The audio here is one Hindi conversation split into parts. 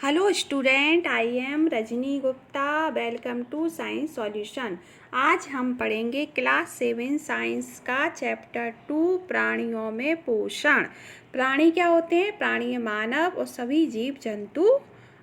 Hello student, I am Rajni Gupta. Welcome to science solution. आज हम पढ़ेंगे क्लास 7 साइंस का चैप्टर 2 प्राणियों में पोषण। प्राणी क्या होते हैं? प्राणी में मानव और सभी जीव जंतु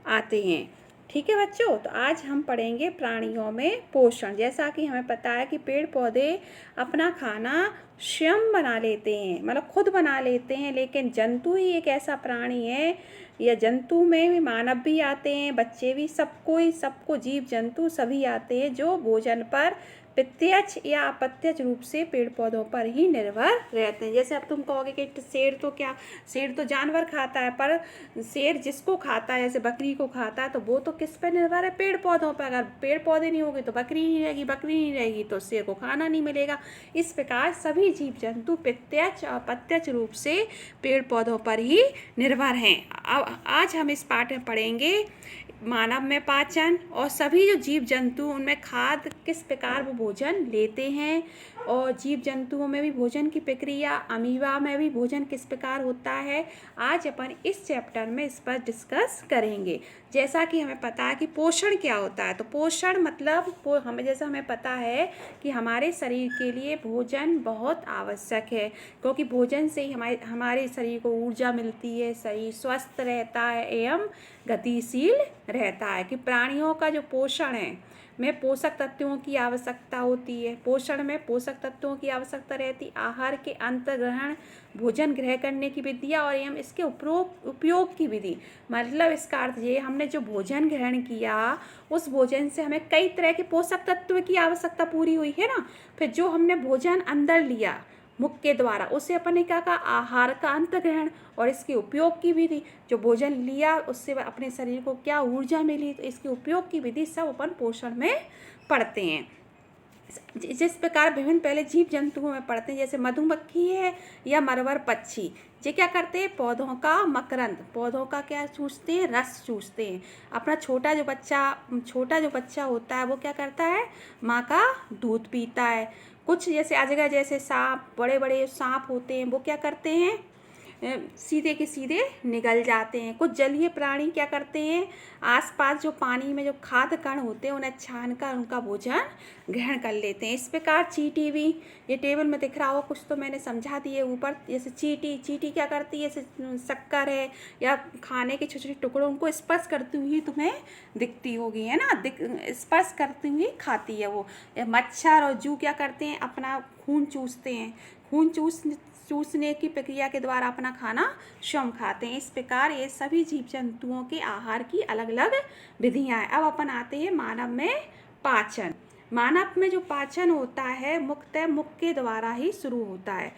आते हैं। ठीक है बच्चों, तो आज हम पढ़ेंगे प्राणियों में पोषण। जैसा कि हमें पता है कि पेड़ पौधे अपना खाना स्वयं बना लेते हैं, मतलब खुद बना लेते हैं, लेकिन जंतु ही एक ऐसा प्राणी है, या जंतु में भी मानव भी आते हैं, बच्चे भी, सबको जीव जंतु सभी आते हैं जो भोजन पर प्रत्यक्ष या अप्रत्यक्ष रूप से पेड़ पौधों पर ही निर्भर रहते हैं। जैसे अब तुम कहोगे कि शेर तो जानवर खाता है, पर शेर जिसको खाता है, जैसे बकरी को खाता है, तो वो तो किस पर निर्भर है? पेड़ पौधों पर। अगर पेड़ पौधे नहीं होंगे तो बकरी नहीं रहेगी, बकरी नहीं रहेगी तो शेर को खाना नहीं मिलेगा। इस प्रकार सभी जीव जंतु प्रत्यक्ष और अप्रत्यक्ष रूप से पेड़ पौधों पर ही निर्भर हैं। अब आज हम इस पाठ में पढ़ेंगे मानव में पाचन, और सभी जो जीव जंतु उनमें खाद्य किस प्रकार वो भोजन लेते हैं, और जीव जंतुओं में भी भोजन की प्रक्रिया, अमीबा में भी भोजन किस प्रकार होता है। आज अपन इस चैप्टर में इस पर डिस्कस करेंगे। जैसा कि हमें पता है कि पोषण क्या होता है, तो पोषण मतलब हमें पता है कि हमारे शरीर के लिए भोजन बहुत आवश्यक है, क्योंकि भोजन से ही हमारे शरीर को ऊर्जा मिलती है, शरीर स्वस्थ रहता है एवं गतिशील रहता है। कि प्राणियों का जो पोषण है में पोषक तत्वों की आवश्यकता होती है। पोषण में पोषक तत्वों की आवश्यकता रहती, आहार के अंतर्ग्रहण, भोजन ग्रहण करने की विधियाँ और एवं इसके उपयोग की विधि। मतलब इसका अर्थ ये, हमने जो भोजन ग्रहण किया उस भोजन से हमें कई तरह के पोषक तत्व की आवश्यकता पूरी हुई है ना। फिर जो हमने भोजन अंदर लिया मुख के द्वारा, उसे अपन ने क्या कहा? आहार का अंतग्रहण। और इसके उपयोग की विधि, जो भोजन लिया उससे अपने शरीर को क्या ऊर्जा मिली, तो इसके उपयोग की विधि सब अपन पोषण में पढ़ते हैं। जिस प्रकार विभिन्न पहले जीव जंतुओं में पढ़ते हैं, जैसे मधुमक्खी है या मरवर पक्षी, ये क्या करते हैं? पौधों का मकरंद, पौधों का क्या चूसते हैं? रस चूसते हैं। अपना छोटा जो बच्चा होता है वो क्या करता है? माँ का दूध पीता है। कुछ जैसे अजगर जैसे सांप, बड़े बड़े सांप होते हैं, वो क्या करते हैं? सीधे के सीधे निगल जाते हैं। कुछ जलीय प्राणी क्या करते हैं? आसपास जो पानी में जो खाद्य कण होते हैं उन्हें छानकर उनका भोजन ग्रहण कर लेते हैं। इस प्रकार चींटी भी, ये टेबल में दिख रहा हो कुछ तो मैंने समझा दिए ऊपर। जैसे चींटी क्या करती है? जैसे शक्कर है या खाने के छोटे छोटे टुकड़ों, उनको स्पर्श करती हुई तुम्हें दिखती होगी, है ना, स्पर्श करती हुई खाती है वो। मच्छर और जू क्या करते हैं? अपना खून चूसते हैं। खून चूसने की प्रक्रिया के द्वारा अपना खाना स्वयं खाते हैं। इस प्रकार ये सभी जीव जंतुओं के आहार की अलग अलग विधियां हैं। अब अपन आते हैं मानव में पाचन। मानव में जो पाचन होता है मुख्यतः मुख के द्वारा ही शुरू होता है।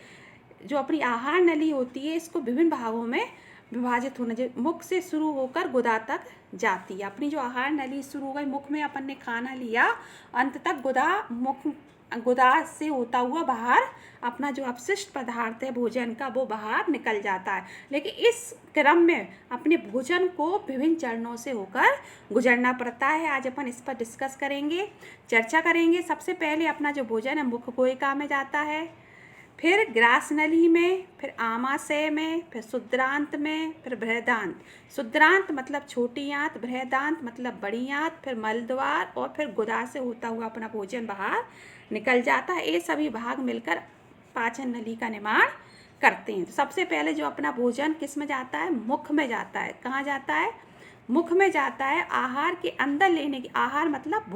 जो अपनी आहार नली होती है इसको विभिन्न भागों में विभाजित होना चाहिए। मुख से शुरू होकर गुदा तक जाती है। अपनी जो आहार नली शुरू हो गई, मुख में अपन ने खाना लिया, अंत तक गुदा से होता हुआ बाहर अपना जो अपशिष्ट पदार्थ है भोजन का वो बाहर निकल जाता है। लेकिन इस क्रम में अपने भोजन को विभिन्न चरणों से होकर गुजरना पड़ता है। आज अपन इस पर डिस्कस करेंगे, चर्चा करेंगे। सबसे पहले अपना जो भोजन है मुख कोशिका में जाता है, फिर ग्रास नली में, फिर आमाशय में, फिर शुद्रांत में, फिर बृहदांत। शुद्रांत मतलब छोटी आंत, बृहदांत मतलब बड़ी आंत, फिर मलद्वार, और फिर गुदा से होता हुआ अपना भोजन बाहर निकल जाता है। ये सभी भाग मिलकर पाचन नली का निर्माण करते हैं। तो सबसे पहले जो अपना भोजन किस में जाता है? मुख में जाता है। कहाँ जाता है? मुख में जाता है। आहार के अंदर लेने की, आहार मतलब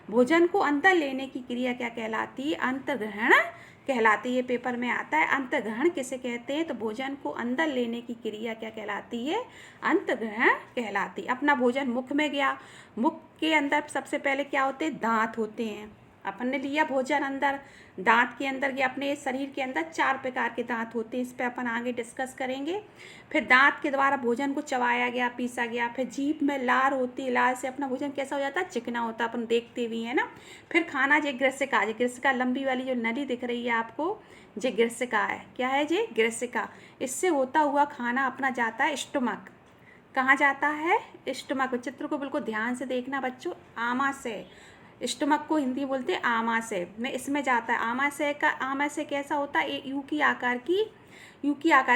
भोजन को अंदर लेने की क्रिया क्या कहलाती है? अंतर्ग्रहण कहलाती है। पेपर में आता है अंतर्ग्रहण किसे कहते हैं, तो भोजन को अंदर लेने की क्रिया क्या कहलाती है? अंतर्ग्रहण कहलाती है। अपना भोजन मुख में गया, मुख के अंदर सबसे पहले क्या होते हैं? दांत होते हैं। अपन ने लिया भोजन अंदर, दांत के अंदर गया। अपने शरीर के अंदर 4 प्रकार के दांत होते हैं, इस पे अपन आगे डिस्कस करेंगे। फिर दांत के द्वारा भोजन को चबाया गया, पीसा गया। फिर जीभ में लार होती है, लार से अपना भोजन कैसा हो जाता है? चिकना होता है, अपन देखते भी है ना। फिर खाना जिग्रसिका लंबी वाली जो नली दिख रही है आपको, जिग्रसिका है। क्या है जी? जिग्रसिका। इससे होता हुआ खाना अपना जाता है स्टमक। कहाँ जाता है? स्टमक। चित्र को बिल्कुल ध्यान से देखना बच्चों। आमाशय, स्टमक को हिंदी बोलते हैं आमाशय में, इसमें जाता है। आमाशय कैसा होता है? यू की आकार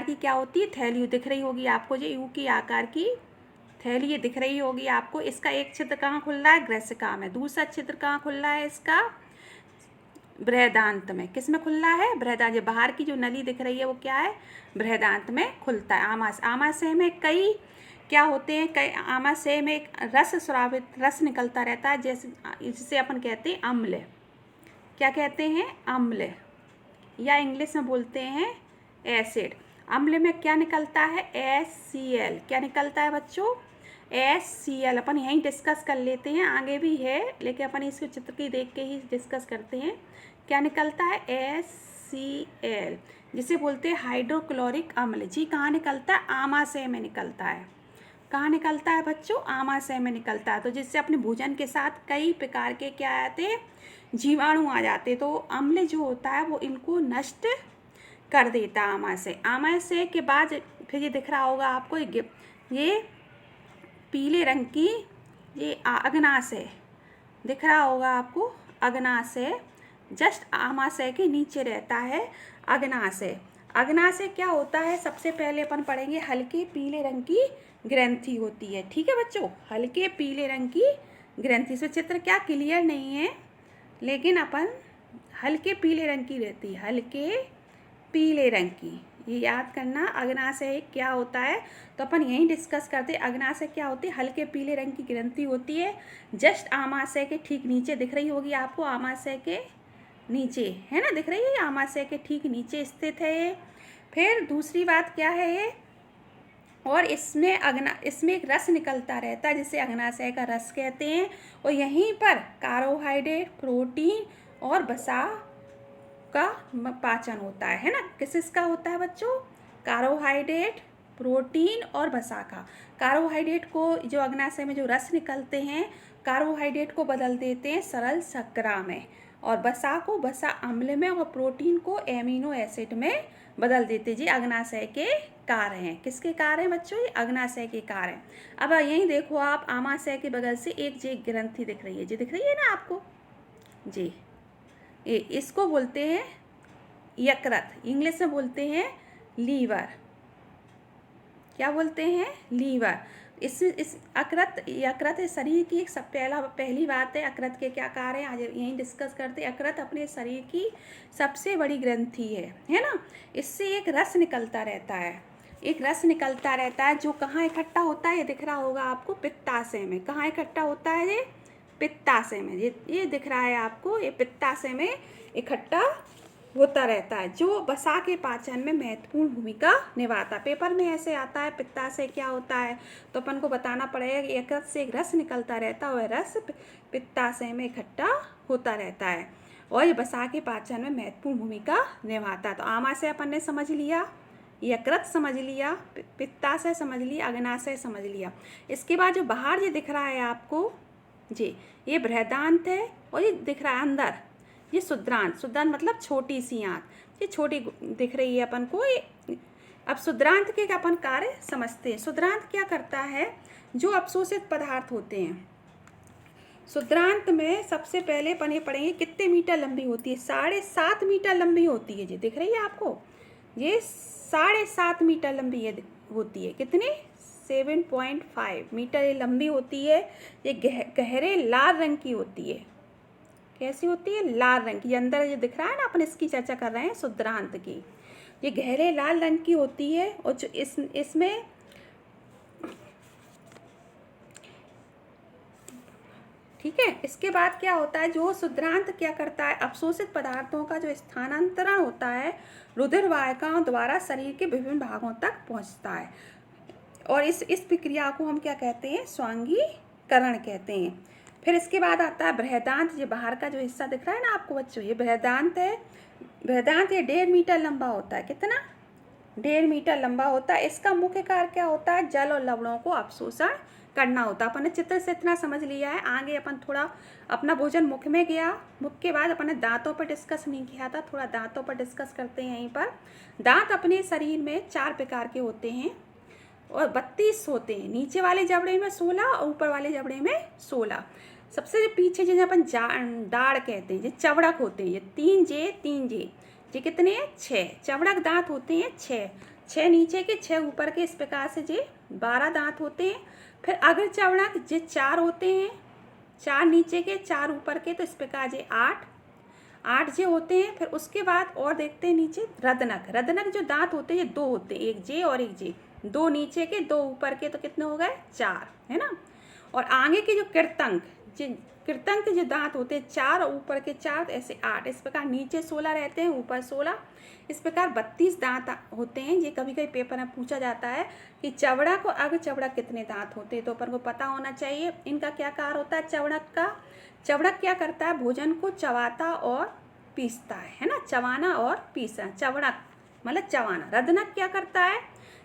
की क्या होती है? थैली दिख रही होगी आपको, जो यू की आकार की थैली ये दिख रही होगी आपको। इसका एक छिद्र कहाँ खुल रहा है? ग्रसिका में। दूसरा छिद्र कहाँ खुल रहा है इसका? बृहदांत में। किस में खुल रहा है? बृहदांत। बाहर की जो नली दिख रही है वो क्या है? बृहदांत में खुलता है। आमाशय में कई क्या होते हैं? कई आमाशय में एक रस निकलता रहता है, जिसे अपन कहते हैं अम्ल। क्या कहते हैं? अम्ल, या इंग्लिश में बोलते हैं एसिड। अम्ल में क्या निकलता है? HCl। क्या निकलता है बच्चों? HCl। अपन यहीं डिस्कस कर लेते हैं, आगे भी है लेकिन अपन इसको चित्र की देख के ही डिस्कस करते हैं। क्या निकलता है? HCl, जिसे बोलते हैं हाइड्रोक्लोरिक अम्ल। जी कहाँ निकलता है? आमाशय में निकलता है। कहाँ निकलता है बच्चों? आमाशय में निकलता है। तो जिससे अपने भोजन के साथ कई प्रकार के क्या आते हैं? जीवाणु आ जाते हैं। तो अम्ल जो होता है वो इनको नष्ट कर देता है आमाशय। आमाशय के बाद फिर ये दिख रहा होगा आपको, ये पीले रंग की ये अग्नाशय दिख रहा होगा आपको। अग्नाशय जस्ट आमाशय के नीचे रहता है अग्नाशय। अग्नाशय क्या होता है? सबसे पहले अपन पढ़ेंगे, हल्के पीले रंग की ग्रंथि होती है। ठीक है बच्चों, हल्के पीले रंग की ग्रंथि। इसमें चित्र क्या क्लियर नहीं है, लेकिन अपन हल्के पीले रंग की रहती है, हल्के पीले रंग की। ये याद करना अग्नाशय क्या होता है। तो अपन यहीं डिस्कस करते हैं। अग्नाशय क्या होती है? हल्के पीले रंग की ग्रंथि होती है, जस्ट आमाशय के ठीक नीचे दिख रही होगी आपको। आमाशय के नीचे है ना, दिख रही है? आमाशय के ठीक नीचे स्थित है ये। फिर दूसरी बात क्या है ये, और इसमें एक रस निकलता रहता है जिसे अग्नाशय का रस कहते हैं। और यहीं पर कार्बोहाइड्रेट, प्रोटीन और वसा का पाचन होता है ना। किसका होता है बच्चों? कार्बोहाइड्रेट, प्रोटीन और वसा का। कार्बोहाइड्रेट को जो अग्नाशय में जो रस निकलते हैं, कार्बोहाइड्रेट को बदल देते हैं सरल शर्करा में, और वसा को वसा अम्ल में, और प्रोटीन को एमिनो एसिड में बदल देते। जी अग्नाशय के कार्य हैं। किसके कार्य हैं बच्चों? ये अग्नाशय के कार्य हैं। अब यहीं देखो आप, आमाशय के बगल से एक जी ग्रंथि दिख रही है। जी दिख रही है ना आपको? जी इसको बोलते हैं यकृत। इंग्लिश में बोलते हैं लीवर। क्या बोलते हैं? लीवर। इस यकृत शरीर की एक पहली बात है। यकृत के क्या कार्य हैं आज यहीं डिस्कस करते हैं। यकृत अपने शरीर की सबसे बड़ी ग्रंथि है ना। इससे एक रस निकलता रहता है, एक रस निकलता रहता है जो कहाँ इकट्ठा होता है? ये दिख रहा होगा आपको, पित्ताशय में। कहाँ इकट्ठा होता है ये? पित्ताशय में। ये दिख रहा है आपको, ये पित्ताशय में इकट्ठा होता रहता है, जो वसा के पाचन में महत्वपूर्ण भूमिका निभाता है। पेपर में ऐसे आता है पित्ताशय क्या होता है, तो अपन को बताना पड़ेगा कि यकृत से एक रस निकलता रहता है, वह रस पित्ताशय में इकट्ठा होता रहता है और ये वसा के पाचन में महत्वपूर्ण भूमिका निभाता है। तो आमाशय अपन ने समझ लिया, यकृत समझ लिया, पित्ताशय समझ लिया, अग्नाशय समझ लिया। इसके बाद जो बाहर ये दिख रहा है आपको जी, ये बृहदांत है, और ये दिख रहा है अंदर ये शुद्रांत। शुद्रांत मतलब छोटी सी आंत, ये छोटी दिख रही है अपन को। ये अब शुद्रांत के अपन कार्य समझते हैं। शुद्रांत क्या करता है? जो अवशोषित पदार्थ होते हैं, शुद्रांत में सबसे पहले अपन ये पढ़ेंगे कितने मीटर लंबी होती है। 7.5 मीटर लंबी होती है। जी दिख रही है आपको? ये 7.5 मीटर लंबी होती है। कितनी? 7.5 मीटर ये लंबी होती है। ये गहरे लाल रंग की होती है। कैसी होती है? लाल रंग की। अंदर ये दिख रहा है ना, अपन इसकी चर्चा कर रहे हैं शुद्रांत की। ये गहरे लाल रंग की होती है, और जो इसमें ठीक है। इसके बाद क्या होता है? जो शुद्रांत क्या करता है? अवशोषित पदार्थों का जो स्थानांतरण होता है रुधिर वाहिकाओं द्वारा शरीर के विभिन्न भागों तक पहुंचता है, और इस प्रक्रिया को हम क्या कहते हैं? स्वांगीकरण कहते हैं। फिर इसके बाद आता है बृहदांत। ये बाहर का जो हिस्सा दिख रहा है ना आपको बच्चों, ये बृहदांत है। बृहदांत ये 1.5 मीटर लंबा होता है। कितना? 1.5 मीटर लंबा होता है। इसका मुख्य कार्य क्या होता है? जल और लवणों को अवशोषण करना होता है। अपन ने चित्र से इतना समझ लिया है। आगे अपन थोड़ा अपना भोजन मुख में गया, मुख के बाद अपन ने दांतों पर डिस्कस नहीं किया था, थोड़ा दांतों पर डिस्कस करते हैं यहीं पर। दांत अपने शरीर में 4 प्रकार के होते हैं और 32 होते हैं। नीचे वाले जबड़े में 16 और ऊपर वाले जबड़े में 16। सबसे जो पीछे जिन्हें अपन दाढ़ कहते हैं, ये चवड़क होते हैं। ये 3 जे ये कितने हैं? 6 चवड़क दांत होते हैं। 6 6 नीचे के 6 ऊपर के, इस प्रकार से जे 12 दांत होते हैं। फिर अगर चवड़ा जे 4 होते हैं, 4 नीचे के 4 ऊपर के, तो इस प्रकार जे 8 जे होते हैं। फिर उसके बाद और देखते हैं नीचे रदनक जो दांत होते हैं ये 2 होते हैं, एक जे और एक जे, 2 नीचे के 2 ऊपर के, तो कितने हो गए 4, है ना। और आगे के जो कृतंक जो दांत होते हैं 4 और ऊपर के 4, तो ऐसे 8, इस प्रकार नीचे 16 रहते हैं, ऊपर 16, इस प्रकार 32 दांत होते हैं। ये कभी कभी पेपर में पूछा जाता है कि चवड़ा को अग चवड़ा कितने दांत होते हैं, तो अपन को पता होना चाहिए इनका क्या कार्य होता है। चवड़क क्या करता है, भोजन को चबाता और पीसता है ना, चबाना और पीसना, चवड़क मतलब चबाना। रदनक क्या करता है,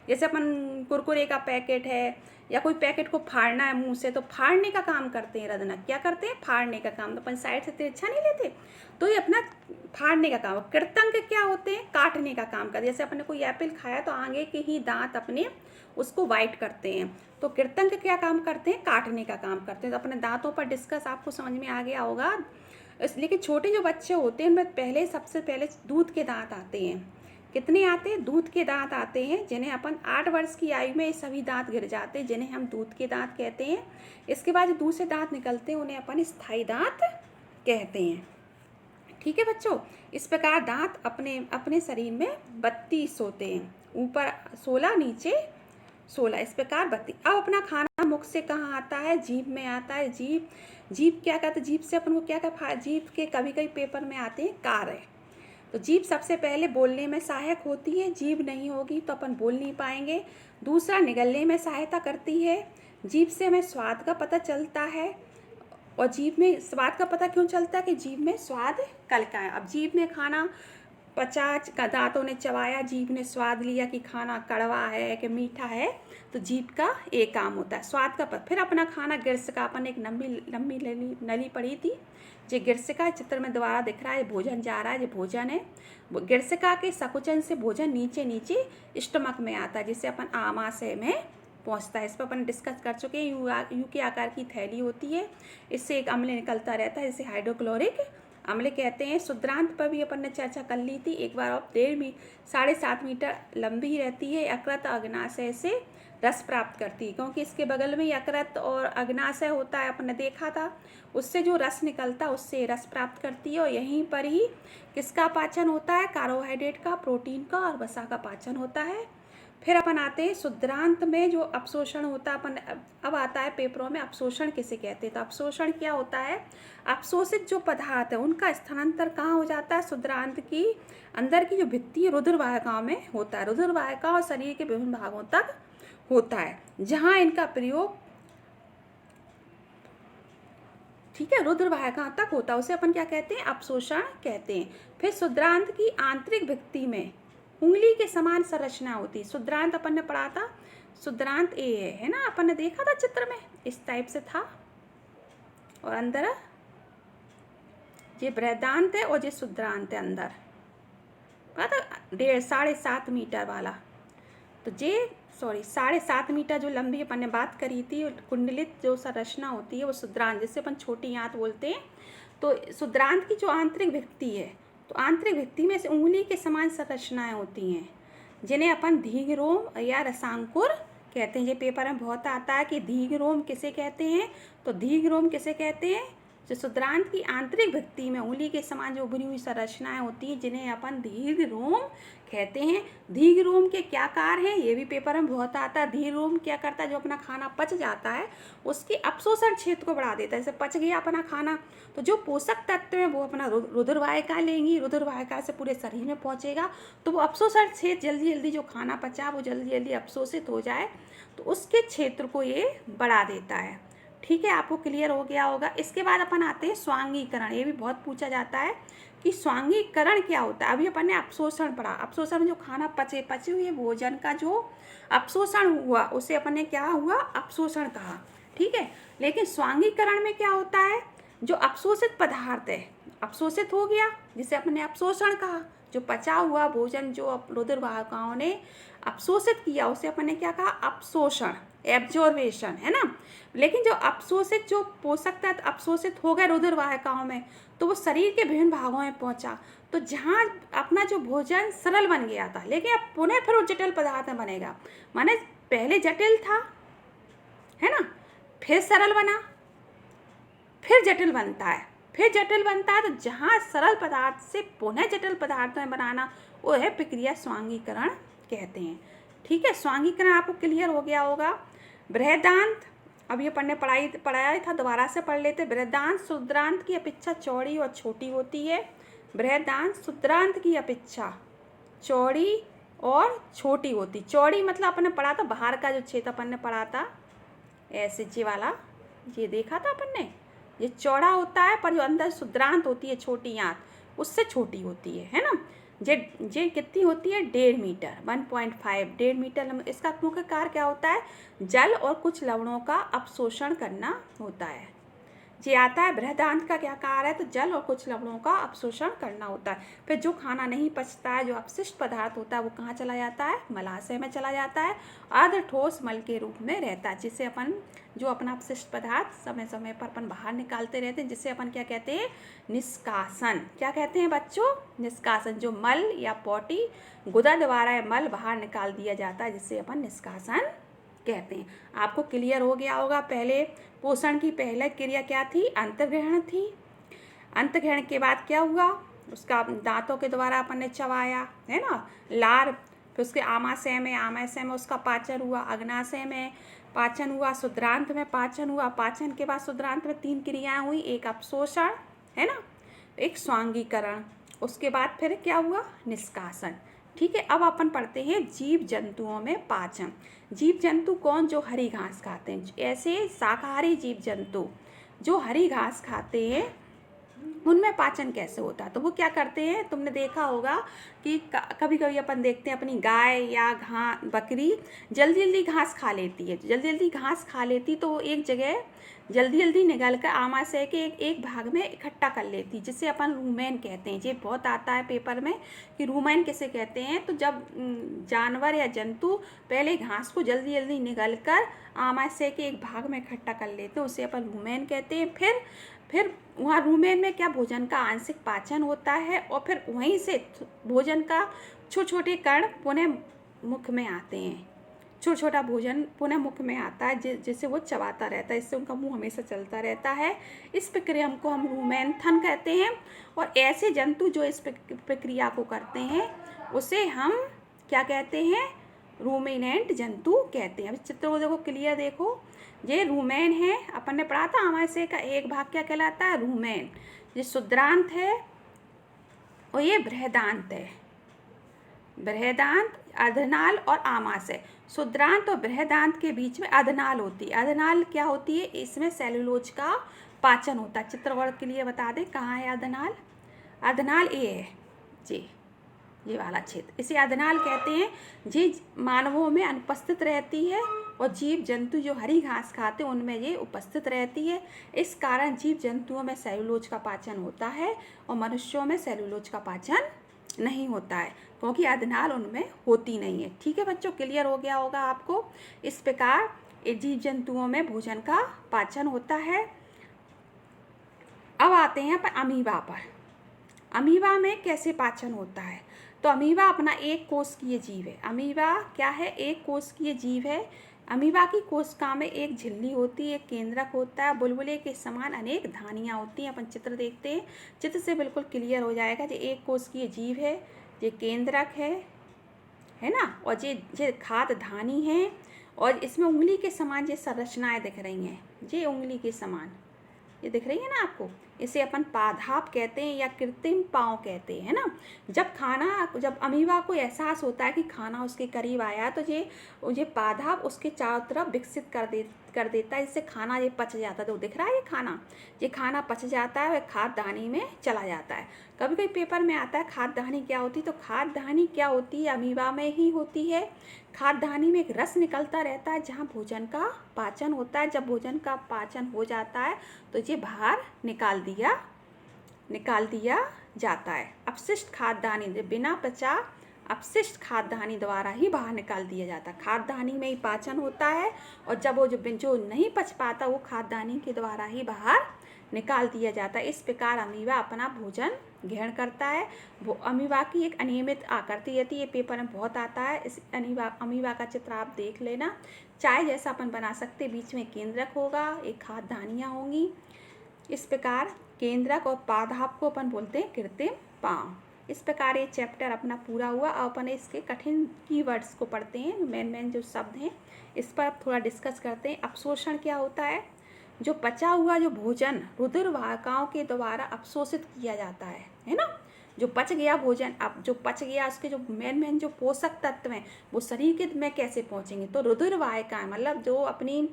जैसे अपन कुरकुरे का पैकेट है या कोई पैकेट को फाड़ना है मुंह से, तो फाड़ने का काम करते हैं रदनक, क्या करते हैं, फाड़ने का काम। तो अपन साइड से तिरछा नहीं लेते, तो ये अपना फाड़ने का काम। कृतंक क्या होते हैं, काटने का काम करते हैं। जैसे अपने कोई एप्पल खाया तो आगे के ही दांत अपने उसको वाइट करते हैं, तो कृतंक क्या काम करते हैं, काटने का काम करते हैं। तो अपने दांतों पर डिस्कस आपको समझ में आ गया होगा। लेकिन छोटे जो बच्चे होते हैं उनमें सबसे पहले दूध के दांत आते हैं। कितने आते हैं, दूध के दांत आते हैं, जिन्हें अपन 8 वर्ष की आयु में सभी दांत गिर जाते हैं, जिन्हें हम दूध के दांत कहते हैं। इसके बाद जो दूसरे दांत निकलते हैं उन्हें अपन स्थायी दांत कहते हैं। ठीक है बच्चों, इस प्रकार दांत अपने शरीर में 32 होते हैं, ऊपर 16 नीचे 16, इस प्रकार 32। अब अपना खाना मुख से कहाँ आता है, जीभ में आता है। जीभ क्या कहते हैं, जीभ से अपन को क्या कहता है, जीभ के कभी कभी पेपर में आते हैं कार्य। तो जीभ सबसे पहले बोलने में सहायक होती है, जीभ नहीं होगी तो अपन बोल नहीं पाएंगे। दूसरा, निगलने में सहायता करती है, जीभ से हमें स्वाद का पता चलता है। और जीभ में स्वाद का पता क्यों चलता है, कि जीभ में स्वाद कलका है। अब जीभ में खाना पचा, दांतों ने चबाया, जीभ ने स्वाद लिया कि खाना कड़वा है कि मीठा है, तो जीभ का एक काम होता है स्वाद का पता। फिर अपना खाना गिरसिका, अपन एक लंबी नली पड़ी थी, जो गिरसिका चित्र में दोबारा दिख रहा है, भोजन जा रहा है, जो भोजन है। गिरसिका के सकुचन से भोजन नीचे स्टमक में आता है, जिससे अपन आमाशय में पहुंचता है। इस पर अपन डिस्कस कर चुके हैं। यू के आकार की थैली होती है, इससे एक अम्ल निकलता रहता है, जिसे हाइड्रोक्लोरिक अम्ल कहते हैं। शुद्रांत पर भी अपन ने चर्चा कर ली थी एक बार। अब 7.5 मीटर लंबी रहती है, यकृत अग्नाशय से रस प्राप्त करती है, क्योंकि इसके बगल में यकृत और अग्नाशय होता है, अपन ने देखा था। उससे जो रस निकलता है उससे रस प्राप्त करती है, और यहीं पर ही किसका पाचन होता है, कार्बोहाइड्रेट का, प्रोटीन का और वसा का पाचन होता है। फिर अपन आते हैं शुद्रांत में जो अपशोषण होता है। अपन अब आता है पेपरों में, अपशोषण किसे कहते हैं। तो अपशोषण क्या होता है, अपशोषित जो पदार्थ है उनका स्थानांतर कहाँ हो जाता है, शुद्रांत की अंदर की जो भित्ति है रुधिर वाहिकाओं में होता है। रुधिर वाहिका और शरीर के विभिन्न भागों तक होता है, जहाँ इनका प्रयोग, ठीक है, रुधिर वाहिका तक होता है, उसे अपन क्या कहते हैं, अपशोषण कहते हैं। फिर शुद्रांत की आंतरिक भित्ति में उंगली के समान संरचना होती है। शुद्रांत अपन ने पढ़ा था, शुद्रांत ए है ना, अपन ने देखा था चित्र में, इस टाइप से था, और अंदर ये बृहदांत है और ये शुद्रांत है अंदर, पता 7.5 मीटर वाला। तो ये 7.5 मीटर जो लंबी अपन ने बात करी थी, कुंडलित जो संरचना होती है वो शुद्रांत, जिससे अपन छोटी आंत बोलते हैं। तो शुद्रांत की जो आंतरिक भित्ति है, तो आंतरिक भित्ति में से उंगली के समान संरचनाएं होती हैं, जिन्हें अपन दीर्घरोम या रसांकुर कहते हैं। ये पेपर में बहुत आता है कि दीर्घरोम किसे कहते हैं, तो दीर्घरोम किसे कहते हैं, जो शुद्रांत की आंतरिक भित्ति में उंगली के समान जो उभरी हुई संरचनाएं होती हैं, जिन्हें अपन दीर्घरोम कहते हैं। दीर्घरोम के क्या कार्य हैं, ये भी पेपर में बहुत आता है। दीर्घरोम क्या करता है, जो अपना खाना पच जाता है उसके अपशोषण क्षेत्र को बढ़ा देता है। जैसे पच गया अपना खाना, तो जो पोषक तत्व है वो अपना रुधिर वाहिका लेंगी, रुधिर वाहिका से पूरे शरीर में पहुंचेगा, तो वो अपशोषण क्षेत्र जल्दी जो खाना पचा वो जल्दी अपशोषित हो जाए, तो उसके क्षेत्र को ये बढ़ा देता है। ठीक है, आपको क्लियर हो गया होगा। इसके बाद अपन आते हैं स्वांगीकरण। ये भी बहुत पूछा जाता है कि स्वांगीकरण क्या होता है। अभी अपन ने अपशोषण पढ़ा, अपशोषण में जो खाना पचे हुए भोजन का जो अपशोषण हुआ उसे अपन ने क्या हुआ, अपशोषण कहा। ठीक है, लेकिन स्वांगीकरण में क्या होता है, जो अपशोषित पदार्थ है अपशोषित हो गया, जिसे अपन ने अपशोषण कहा। जो पचा हुआ भोजन जो रुधिर वाहिकाओं ने अपशोषित किया उसे अपन ने क्या कहा, अपशोषण, एब्जॉर्बेशन, है ना। लेकिन जो अवशोषित जो पोषक तत्व अवशोषित हो गए रुधिर वाहिकाओं में, तो वो शरीर के विभिन्न भागों में पहुंचा, तो जहाँ अपना जो भोजन सरल बन गया था, लेकिन अब पुनः फिर वो जटिल पदार्थ में बनेगा। माने पहले जटिल था, है ना, फिर सरल बना, फिर जटिल बनता है, फिर जटिल बनता है। तो जहाँ सरल पदार्थ से पुनः जटिल पदार्थ में बनाना, वो है प्रक्रिया स्वांगीकरण कहते हैं। ठीक है, स्वांगीकरण आपको क्लियर हो गया होगा। बृहदांत, अब ये पढ़ाया था, दोबारा से पढ़ लेते। बृहदांत क्षुद्रांत की अपेक्षा चौड़ी और छोटी होती है। बृहदांत क्षुद्रांत की अपेक्षा चौड़ी और छोटी होती। चौड़ी मतलब अपन ने पढ़ा था बाहर का जो क्षेत्र अपन ने पढ़ा था, ऐसे जी वाला, ये देखा था अपन ने, ये चौड़ा होता है, पर जो अंदर क्षुद्रांत होती है छोटी आंत, उससे छोटी होती है ना। जे कितनी होती है? 1.5 मीटर, 1.5 मीटर। इसका मुख्य कार्य क्या होता है? जल और कुछ लवणों का अपशोषण करना होता है। जे आता है बृहदांत का क्या कार्य है? तो जल और कुछ लवणों का अपशोषण करना होता है। फिर जो खाना नहीं पचता है, जो अपशिष्ट पदार्थ होता है, वो कहाँ चला जाता है? मलाशय में चला जाता है, अर्ध ठोस मल के रूप में रहता है, जिसे अपन जो अपना अपशिष्ट पदार्थ समय समय पर अपन बाहर निकालते रहते हैं, जिसे अपन क्या कहते हैं? निष्कासन। क्या कहते हैं बच्चों? निष्कासन। जो मल या पोटी गुदा द्वारा मल बाहर निकाल दिया जाता है, जिसे अपन निष्कासन कहते हैं। आपको क्लियर हो गया होगा। पहले पोषण की पहले क्रिया क्या थी? अंतर्ग्रहण थी। अंतर्ग्रहण के बाद क्या हुआ? उसका दांतों के द्वारा अपन ने चबाया, है ना, लार। फिर उसके आमाशय में उसका पाचन हुआ, अग्नाशय में पाचन हुआ, शुद्रांत में पाचन हुआ। पाचन के बाद शुद्रांत में 3 क्रियाएं हुई, एक अपशोषण, है ना, एक स्वांगीकरण, उसके बाद फिर क्या हुआ? निष्कासन। ठीक है, अब अपन पढ़ते हैं जीव जंतुओं में पाचन। जीव जंतु कौन? जो हरी घास खाते हैं। ऐसे शाकाहारी जीव जंतु जो हरी घास खाते हैं, उनमें पाचन कैसे होता है? तो वो क्या करते हैं, तुमने देखा होगा कि कभी कभी अपन देखते हैं अपनी गाय या बकरी जल्दी जल्दी घास खा लेती है। जल्दी जल्दी घास खा लेती तो वो एक जगह जल्दी जल्दी निकल कर आमाशय के एक भाग में इकट्ठा कर लेती, जिसे अपन रूमेन कहते हैं। ये बहुत आता है पेपर में कि रूमेन किसे कहते हैं। तो जब जानवर या जंतु पहले घास को जल्दी जल्दी निकल कर आमाशय के एक भाग में इकट्ठा कर लेते हैं, उसे अपन रूमेन कहते हैं। फिर वहाँ रूमेन में क्या भोजन का आंशिक पाचन होता है, और फिर वहीं से भोजन का छोटे छोटे कण पुनः मुख में आते हैं। छोटा छोटा भोजन पुनः मुख में आता है, जिसे वो चबाता रहता है, इससे उनका मुंह हमेशा चलता रहता है। इस प्रक्रिया को हम रूमेनथन कहते हैं। और ऐसे जंतु जो इस प्रक्रिया को करते हैं, उसे हम क्या कहते हैं? रूमिनेंट जंतु कहते हैं। अभी चित्र को देखो, क्लियर देखो, ये रूमेन है। अपन ने पढ़ा था आमाशय का एक भाग क्या कहलाता है? रूमेन। ये शुद्रांत है और ये बृहदांत है। बृहदांत, अर्धनाल और आमाशय। शुद्रांत और बृहदांत के बीच में अर्धनाल होती है। अर्धनाल क्या होती है? इसमें सेलुलोज का पाचन होता है। चित्रवर्ण के लिए बता दें कहाँ है अर्धनाल। अर्धनाल ये है जी, ये वाला क्षेत्र, इसे अर्धनाल कहते हैं। जी मानवों में अनुपस्थित रहती है, और जीव जंतु जो हरी घास खाते हैं उनमें ये उपस्थित रहती है। इस कारण जीव जंतुओं में सेलुलोज का पाचन होता है, और मनुष्यों में सेलुलोज का पाचन नहीं होता है, क्योंकि अर्धनाल उनमें होती नहीं है। ठीक है बच्चों, क्लियर हो गया होगा आपको। इस प्रकार जीव जंतुओं में भोजन का पाचन होता है। अब आते हैं अपन अमीबा पर। अमीबा में कैसे पाचन होता है? तो अमीबा अपना एक कोशिकीय जीव है। अमीबा क्या है? एक कोशिकीय जीव है। अमीबा की कोशिका में एक झिल्ली होती है, एक केंद्रक होता है, बुलबुले के समान अनेक धानियाँ होती हैं। अपन चित्र देखते हैं, चित्र से बिल्कुल क्लियर हो जाएगा। ये एक कोशिकीय जीव है, ये केंद्रक है ना, और ये खाद्य धानी है, और इसमें उंगली के समान ये संरचनाएं दिख रही हैं। ये उंगली के समान ये दिख रही है ना आपको, इसे अपन पादाप कहते हैं या कृत्रिम पाँव कहते हैं ना। जब अमीबा को एहसास होता है कि खाना उसके करीब आया, तो ये पादाप उसके चारों तरफ विकसित कर देता है, जिससे खाना ये पच जाता है। तो दिख रहा है ये खाना पच जाता है, वह खाद्यदानी में चला जाता है। कभी कभी पेपर में आता है खाद्यदानी क्या होती है, तो खाद्यदानी क्या होती है? अमीबा में ही होती है। खाद्यदानी में एक रस निकलता रहता है, जहाँ भोजन का पाचन होता है। जब भोजन का पाचन हो जाता है, तो ये बाहर निकाल दिया जाता है। अपशिष्ट खाद्यदानी बिना पचा अपशिष्ट खाद्यान्नी द्वारा ही बाहर निकाल दिया जाता है। खाद्यान्नी में ही पाचन होता है और जब वो जो नहीं पच पाता वो खाद्यान्नी के द्वारा ही बाहर निकाल दिया जाता है। इस प्रकार अमीबा अपना भोजन ग्रहण करता है। वो अमीबा की एक अनियमित आकृति रहती है, ये पेपर में बहुत आता है। इस अमीबा का चित्र आप देख लेना। चाय जैसा अपन बना सकते, बीच में केंद्रक होगा, एक खाद्यान्नियाँ होंगी। इस प्रकार केंद्रक और पादप को अपन बोलते हैं कृत्रिम पाँव। इस प्रकार ये चैप्टर अपना पूरा हुआ। अब अपन इसके कठिन कीवर्ड्स को पढ़ते हैं, मेन जो शब्द हैं इस पर अब थोड़ा डिस्कस करते हैं। अपशोषण क्या होता है? जो पचा हुआ जो भोजन रुधिर वाहिकाओं के द्वारा अपशोषित किया जाता है ना। जो पच गया भोजन, अब जो पच गया उसके जो मेन जो पोषक तत्व हैं वो शरीर के में कैसे पहुँचेंगे? तो रुधिर वाहिकाएं, मतलब जो अपनी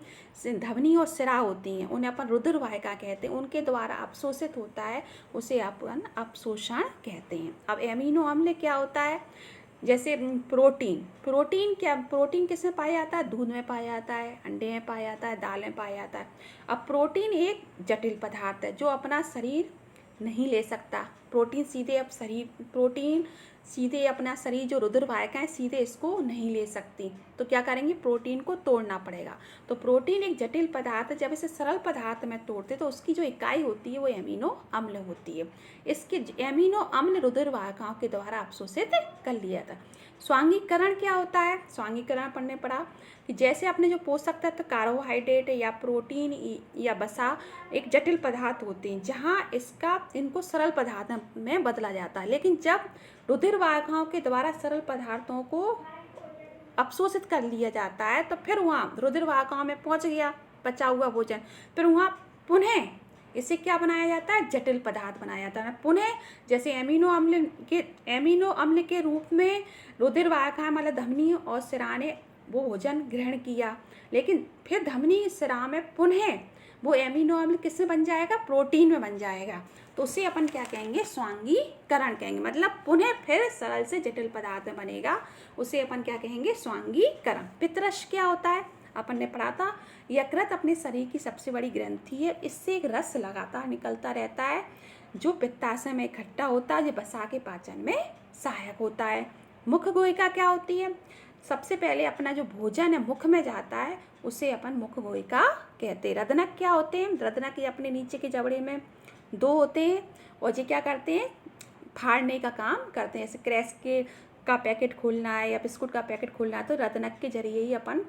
धमनी और सिरा होती हैं उन्हें अपन रुधिर वाहिका कहते हैं, उनके द्वारा अपशोषित होता है, उसे अपन अपशोषण कहते हैं। अब एमिनो अम्ल क्या होता है? जैसे प्रोटीन किसमें पाया जाता है? दूध में पाया जाता है, अंडे में पाया जाता है, दाल में पाया जाता है। अब प्रोटीन एक जटिल पदार्थ है जो अपना शरीर नहीं ले सकता। प्रोटीन सीधे अपना शरीर जो रुधिर वाहिकाएं सीधे इसको नहीं ले सकती, तो क्या करेंगे? प्रोटीन को तोड़ना पड़ेगा। तो प्रोटीन एक जटिल पदार्थ है, जब इसे सरल पदार्थ में तोड़ते तो उसकी जो इकाई होती है वो एमिनो अम्ल होती है। इसके एमिनो अम्ल रुधिर वाहिकाओं के द्वारा अपशोषित कर लिया था। स्वांगीकरण क्या होता है? स्वांगीकरण पढ़ने पड़ा कि जैसे अपने जो पोषक तत्व कार्बोहाइड्रेट या प्रोटीन या वसा एक जटिल पदार्थ होते हैं जहाँ इनको सरल पदार्थ में बदला जाता है, लेकिन जब रुधिर वाहिकाओं के द्वारा सरल पदार्थों को अपशोषित कर लिया जाता है तो फिर वहाँ रुधिर वाहिकाओं में पहुँच गया पचा हुआ भोजन, फिर वहाँ पुनः इसे क्या बनाया जाता है? जटिल पदार्थ बनाया जाता है। पुनः जैसे एमिनो अम्ल के रूप में रुधिर वाहिका मतलब धमनी और सिरा ने वो भोजन ग्रहण किया, लेकिन फिर धमनी सिरा में पुनः वो एमिनो अम्ल किसमें बन जाएगा? प्रोटीन में बन जाएगा। तो उसे अपन क्या कहेंगे? स्वांगीकरण कहेंगे। मतलब पुनः फिर सरल से जटिल पदार्थ में बनेगा, उसे अपन क्या कहेंगे? स्वांगीकरण। पित्तरस क्या होता है? अपन ने पढ़ा था, यकृत अपने शरीर की सबसे बड़ी ग्रंथि है। इससे एक रस लगातार निकलता रहता है जो पित्ताशय में इकट्ठा होता है, जो वसा के पाचन में सहायक होता है। मुख गुहिका क्या होती है? सबसे पहले अपना जो भोजन है मुख में जाता है उसे अपन मुख गुहिका कहते हैं। रदनक क्या होते हैं? रदनक ये अपने नीचे के जबड़े में दो होते हैं और ये क्या करते हैं? फाड़ने का काम करते हैं। जैसे क्रैश का पैकेट खोलना है या बिस्कुट का पैकेट खोलना है तो रदनक के जरिए ही अपन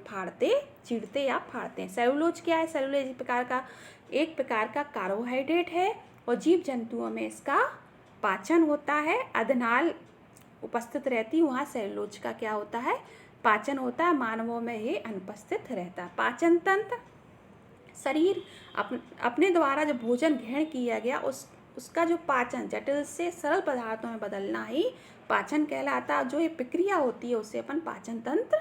चीरते या फाड़ते हैं। सेलुलोज क्या है? सेलुलोज एक प्रकार का कार्बोहाइड्रेट है और जीव जंतुओं में इसका पाचन होता है। अधनाल उपस्थित रहती, वहाँ सेलुलोज का क्या होता है? पाचन होता है। मानवों में ये अनुपस्थित रहता है। पाचन तंत्र, शरीर अपने द्वारा जो भोजन ग्रहण किया गया उसका जो पाचन जटिल से सरल पदार्थों में बदलना ही पाचन कहलाता है। जो ये प्रक्रिया होती है उसे अपन पाचन तंत्र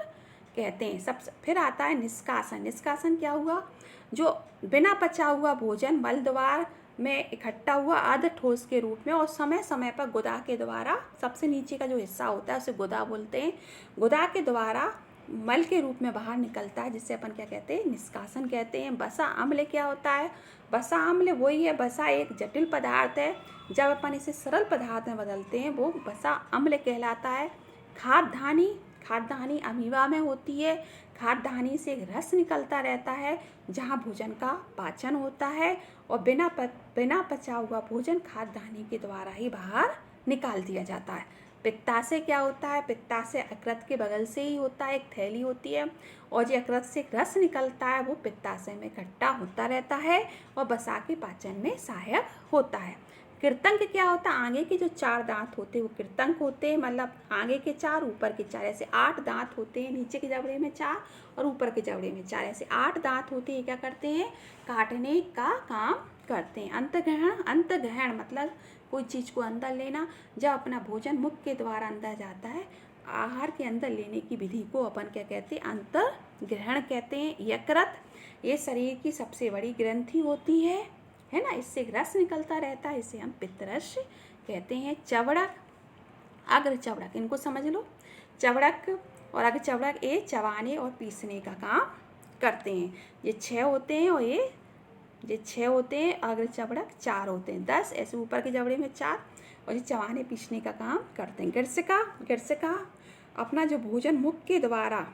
कहते हैं। फिर आता है निष्कासन। निष्कासन क्या हुआ? जो बिना पचा हुआ भोजन मलद्वार में इकट्ठा हुआ आधा ठोस के रूप में और समय समय पर गुदा के द्वारा, सबसे नीचे का जो हिस्सा होता है उसे गुदा बोलते हैं, गुदा के द्वारा मल के रूप में बाहर निकलता है, जिससे अपन क्या कहते हैं? निष्कासन कहते हैं। वसा अम्ल क्या होता है? वसा अम्ल वही है, वसा एक जटिल पदार्थ है, जब अपन इसे सरल पदार्थ में बदलते हैं वो वसा अम्ल कहलाता है। खाद्यान्नी अमीबा में होती है। खाद्यान्नी से एक रस निकलता रहता है जहाँ भोजन का पाचन होता है और बिना पचा हुआ भोजन खाद्यान्नी के द्वारा ही बाहर निकाल दिया जाता है। पित्ताशय क्या होता है? पित्ताशय यकृत के बगल से ही होता है, एक थैली होती है और जो यकृत से रस निकलता है वो पित्ताशय में इकट्ठा होता रहता है और वसा के पाचन में सहायक होता है। कृतंक क्या होता है? आगे के जो 4 दांत होते हैं वो कृतंक होते हैं, मतलब आगे के 4 ऊपर के 4, ऐसे 8 दांत होते हैं। नीचे के जबड़े में 4 और ऊपर के जबड़े में 4, ऐसे 8 दांत होते हैं। क्या करते हैं? काटने का काम करते हैं। अंतग्रहण मतलब कोई चीज़ को अंदर लेना। जब अपना भोजन मुख के द्वारा अंदर जाता है, आहार के अंदर लेने की विधि को अपन क्या कहते हैं? अंतर्ग्रहण कहते हैं। यकृत ये शरीर की सबसे बड़ी ग्रंथि होती है ना, इससे रस निकलता रहता है, इसे हम पित्तरस कहते हैं। चवड़क, अग्र चवड़क, इनको समझ लो। चवड़क और अग्र चवड़क ये चबाने और पीसने का काम करते हैं। ये 6 होते हैं और ये 6 होते हैं। अग्र चवड़क 4 होते हैं। 10 ऐसे ऊपर के जबड़े में 4 और ये चबाने पीसने का काम करते हैं। गिरसिका अपना जो भोजन मुख के द्वारा,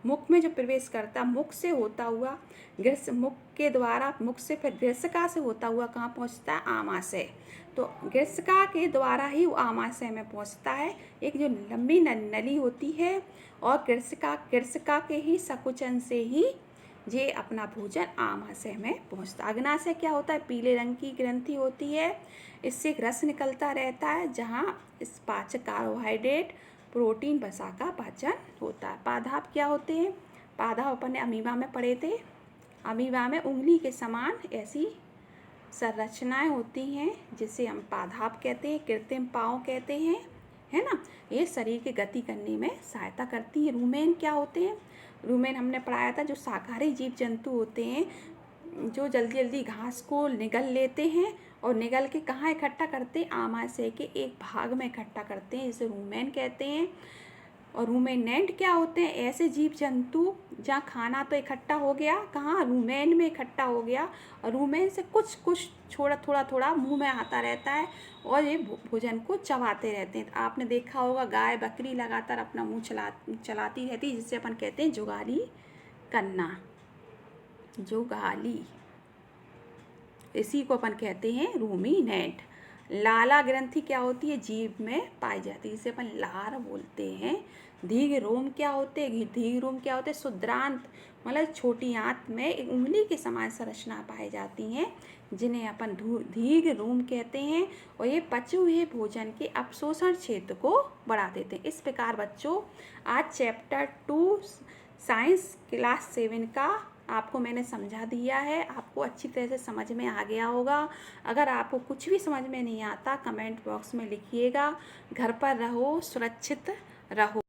मुख में जो प्रवेश करता, मुख से होता हुआ मुख के द्वारा, मुख से फिर गृह्यका से होता हुआ कहाँ पहुँचता है? आमाशय। तो गृह्यका के द्वारा ही वो आमाशय में पहुँचता है। एक जो लंबी नली होती है और गृह्यका के ही सकुचन से ही ये अपना भोजन आमाशय में पहुँचता। अग्नाशय क्या होता है? पीले रंग की ग्रंथि होती है, इससे एक रस निकलता रहता है जहाँ इस पाचक कार्बोहाइड्रेट, प्रोटीन, वसा का पाचन होता है। पादाप क्या होते हैं? पादाप अपन ने अमीबा में पढ़े थे। अमीबा में उंगली के समान ऐसी संरचनाएं होती हैं जिसे हम पादाप कहते हैं, कृत्रिम पाँव कहते हैं, है ना। ये शरीर की गति करने में सहायता करती है। रूमेन क्या होते हैं? रूमेन हमने पढ़ाया था, जो शाकाहारी जीव जंतु होते हैं जो जल्दी जल्दी घास को निगल लेते हैं और निगल के कहाँ इकट्ठा करते हैं? आमाशय के एक भाग में इकट्ठा करते हैं, इसे रूमेन कहते हैं। और रूमेनेंट क्या होते हैं? ऐसे जीव जंतु जहाँ खाना तो इकट्ठा हो गया, कहाँ? रूमेन में इकट्ठा हो गया, और रूमेन से कुछ कुछ थोड़ा मुंह में आता रहता है और ये भोजन को चबाते रहते हैं। तो आपने देखा होगा गाय बकरी लगातार अपना मुंह चलाती रहती है, जिससे अपन कहते हैं जुगाली करना, जुगाली, इसी को अपन कहते हैं रूमिनेंट। लाला ग्रंथि क्या होती है? जीभ में पाई जाती है, इसे अपन लार बोलते हैं। दीर्घ रोम क्या होते हैं? दीर्घ रोम क्या होते हैं? शुद्रांत, मतलब छोटी आंत में एक उंगली के समान संरचना पाई जाती हैं, जिन्हें अपन दीर्घ रोम कहते हैं, और ये पचे हुए भोजन के अपशोषण क्षेत्र को बढ़ा देते हैं। इस प्रकार बच्चों, आज चैप्टर 2 साइंस क्लास 7 का आपको मैंने समझा दिया है। आपको अच्छी तरह से समझ में आ गया होगा। अगर आपको कुछ भी समझ में नहीं आता, कमेंट बॉक्स में लिखिएगा। घर पर रहो, सुरक्षित रहो।